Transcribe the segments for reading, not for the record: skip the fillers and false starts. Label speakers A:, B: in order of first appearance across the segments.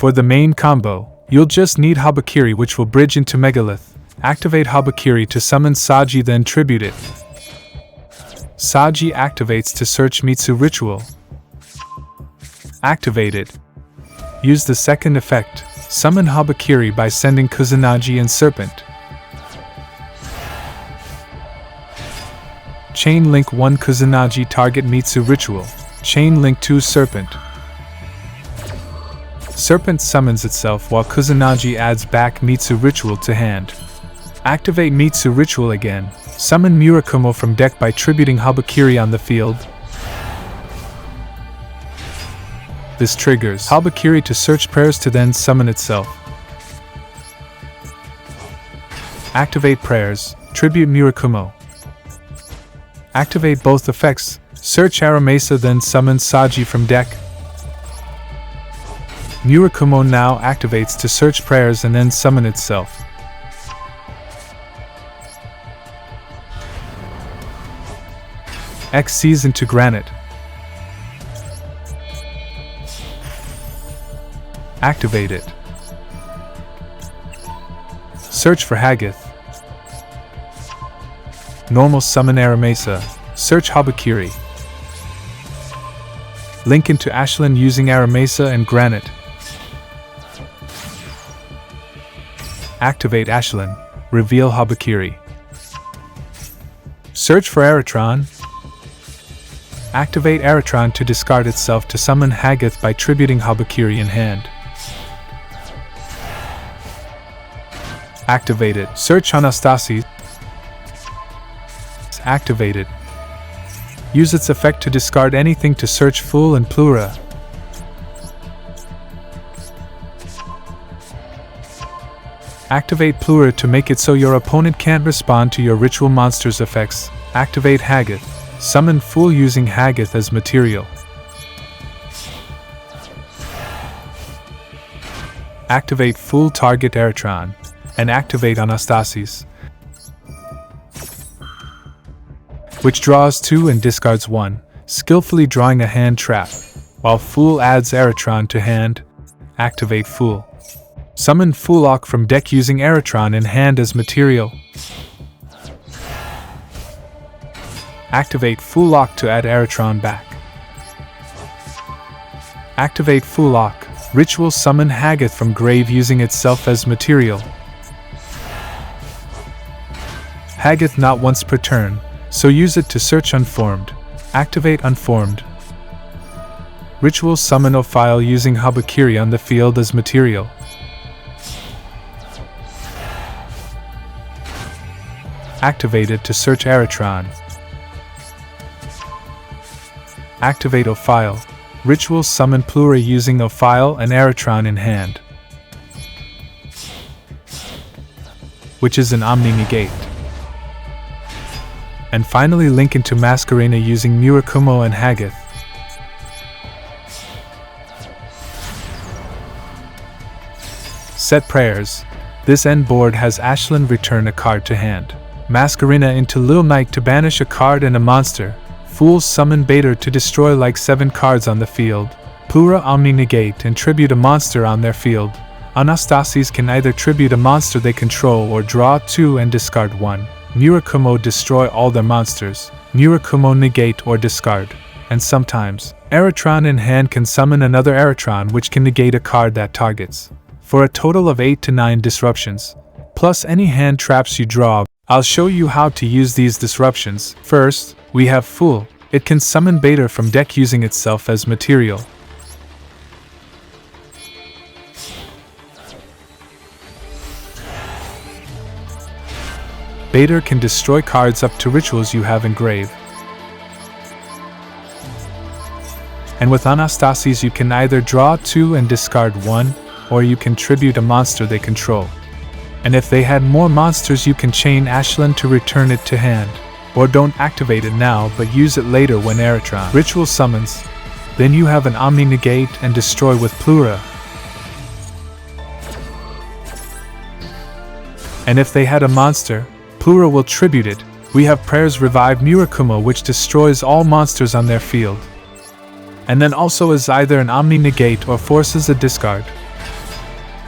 A: For the main combo, you'll just need Habakiri, which will bridge into Megalith. Activate Habakiri to summon Saji, then tribute it. Saji activates to search Mitsu Ritual. Activate it. Use the second effect, summon Habakiri by sending Kusanagi and Serpent. Chain Link 1 Kusanagi target Mitsu Ritual. Chain Link 2 Serpent. Serpent summons itself while Kusanagi adds back Mitsu Ritual to hand. Activate Mitsu Ritual again. Summon Murakumo from deck by tributing Habakiri on the field. This triggers Habakiri to search prayers to then summon itself. Activate prayers, tribute Murakumo. Activate both effects, search Aramesa then summon Saji from deck. Murakumo now activates to search prayers and then summon itself. X sees into Granite. Activate it. Search for Hagith. Normal summon Aramesa. Search Habakiri. Link into Ashlyn using Aramesa and Granite. Activate Ashlyn. Reveal Habakiri. Search for Aratron. Activate Aratron to discard itself to summon Hagith by tributing Habakiri in hand. Activate it. Search Anastasis. Activate it. Use its effect to discard anything to search Fool and Plura. Activate Plura to make it so your opponent can't respond to your ritual monster's effects. Activate Hagith. Summon Fool using Hagith as material. Activate Fool target Aratron. And activate Anastasis, which draws 2 and discards 1, skillfully drawing a hand trap. While Fool adds Aratron to hand, activate Fool. Summon Foolok from deck using Aratron in hand as material. Activate Foolok to add Aratron back. Activate Foolok. Ritual summon Hagith from grave using itself as material. Hagith not once per turn, so use it to search Unformed. Activate Unformed. Ritual summon Ophile using Habakiri on the field as material. Activate it to search Aratron. Activate Ophile. Ritual summon Plura using Ophile and Aratron in hand, which is an Omni Negate. And finally link into Masquerena using Murakumo and Hagith. Set prayers. This end board has Ashlyn return a card to hand. Masquerena into Lil Knight to banish a card and a monster. Fools summon Bader to destroy like 7 cards on the field. Plura Omni Negate and tribute a monster on their field. Anastasis can either tribute a monster they control or draw 2 and discard 1. Murakumo destroy all their monsters. Murakumo negate or discard. And sometimes, Aratron in hand can summon another Aratron which can negate a card that targets. For a total of 8 to 9 disruptions, plus any hand traps you draw. I'll show you how to use these disruptions. First, we have Fool. It can summon Bader from deck using itself as material. Bader can destroy cards up to rituals you have engraved. And with Anastasis you can either draw 2 and discard 1, or you can tribute a monster they control. And if they had more monsters you can chain Ashlyn to return it to hand. Or don't activate it now but use it later when Aratron ritual summons. Then you have an Omni Negate and destroy with Plura. And if they had a monster, Plura will tribute it. We have prayers revive Murakumo which destroys all monsters on their field. And then also is either an Omni Negate or forces a discard.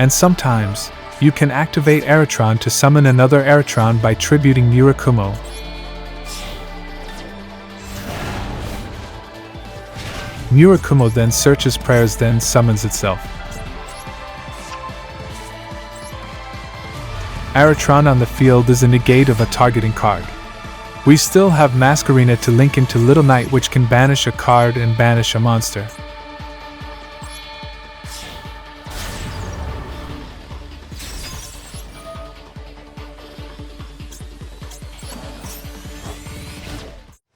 A: And sometimes, you can activate Aratron to summon another Aratron by tributing Murakumo. Murakumo then searches prayers, then summons itself. Aratron on the field is a negate of a targeting card. We still have Masquerina to link into Little Knight, which can banish a card and banish a monster.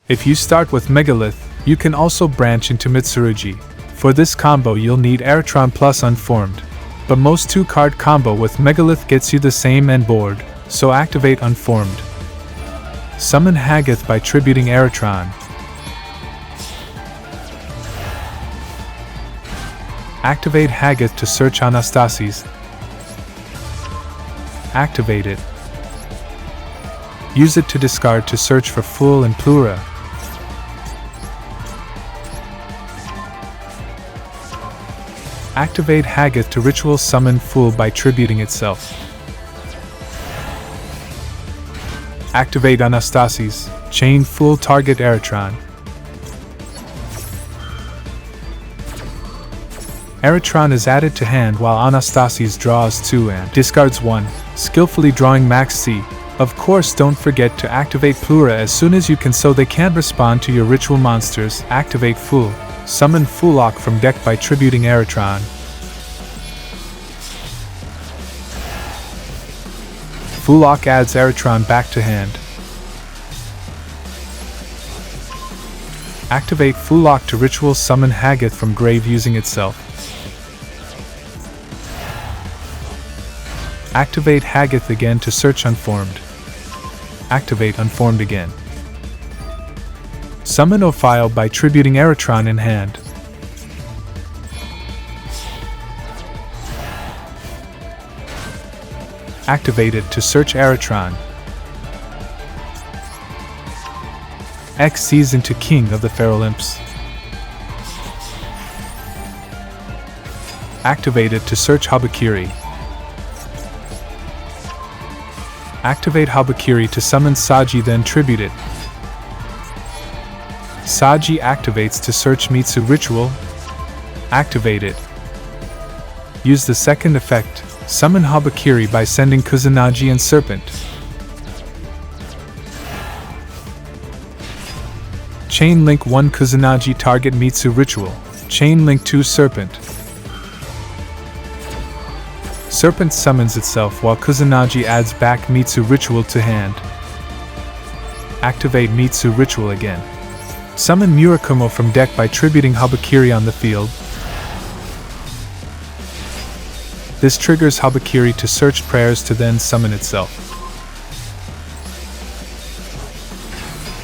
A: If you start with Megalith, you can also branch into Mitsurugi. For this combo you'll need Aratron plus Unformed. But most 2-card combo with Megalith gets you the same end board, so activate Unformed. Summon Hagith by tributing Aratron. Activate Hagith to search Anastasis. Activate it. Use it to discard to search for Fool and Plura. Activate Hagith to ritual summon Fool by tributing itself. Activate Anastasis, chain Fool target Aratron. Aratron is added to hand while Anastasis draws 2 and discards 1, skillfully drawing max C. Of course, don't forget to activate Plura as soon as you can so they can't respond to your ritual monsters. Activate Fool. Summon Foolok from deck by tributing Aratron. Foolok adds Aratron back to hand. Activate Foolok to ritual summon Hagith from grave using itself. Activate Hagith again to search Unformed. Activate Unformed again. Summon Ophile by tributing Aratron in hand. Activate it to search Aratron. X sees into King of the Feralymps. Activate it to search Habakiri. Activate Habakiri to summon Saji, then tribute it. Saji activates to search Mitsu Ritual. Activate it. Use the second effect, summon Habakiri by sending Kusanagi and Serpent. Chain link 1 Kusanagi target Mitsu Ritual. Chain link 2 Serpent. Serpent summons itself while Kusanagi adds back Mitsu Ritual to hand. Activate Mitsu Ritual again. Summon Murakumo from deck by tributing Habakiri on the field. This triggers Habakiri to search prayers to then summon itself.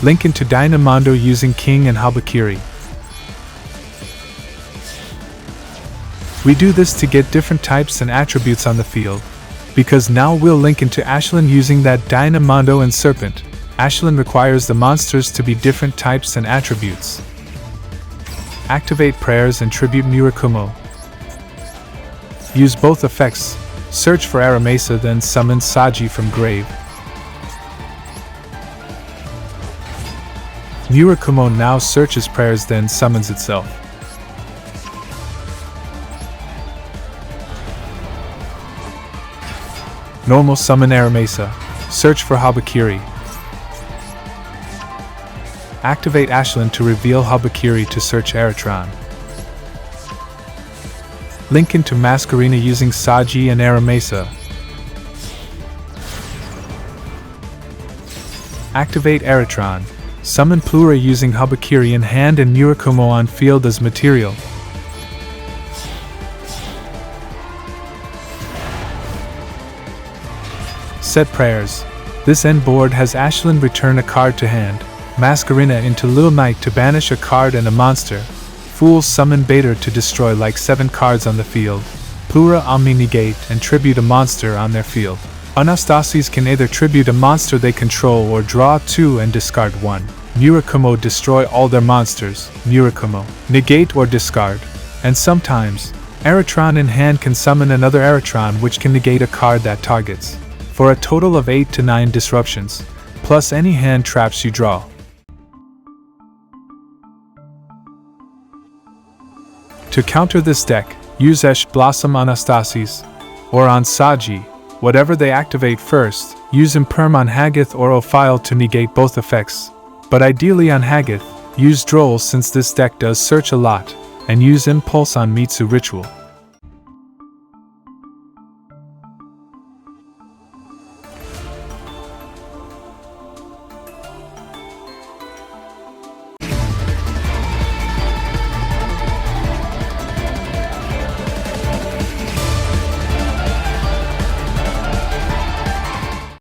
A: Link into Dynamondo using King and Habakiri. We do this to get different types and attributes on the field, because now we'll link into Ashlyn using that Dynamondo and Serpent. Ashlyn requires the monsters to be different types and attributes. Activate prayers and tribute Murakumo. Use both effects, search for Aramesa, then summon Saji from grave. Murakumo now searches prayers, then summons itself. Normal summon Aramesa. Search for Habakiri. Activate Ashlyn to reveal Habakiri to search Aratron. Link into Masquerina using Saji and Aramesa. Activate Aratron. Summon Plura using Habakiri in hand and Murakumo on field as material. Set prayers. This end board has Ashlyn return a card to hand, Masquerina into Little Knight to banish a card and a monster, Fool summon Bader to destroy like 7 cards on the field, Plura Omni negate and tribute a monster on their field. Anastasis can either tribute a monster they control or draw 2 and discard 1. Murakumo destroy all their monsters, Murakumo negate or discard, and sometimes Aratron in hand can summon another Aratron which can negate a card that targets, for a total of 8 to 9 disruptions, plus any hand traps you draw. To counter this deck, use Esh Blossom on Astasis, or on Saji, whatever they activate first. Use Imperm on Hagith or Ophile to negate both effects, but ideally on Hagith, use Droll since this deck does search a lot, and use Impulse on Mitsu Ritual.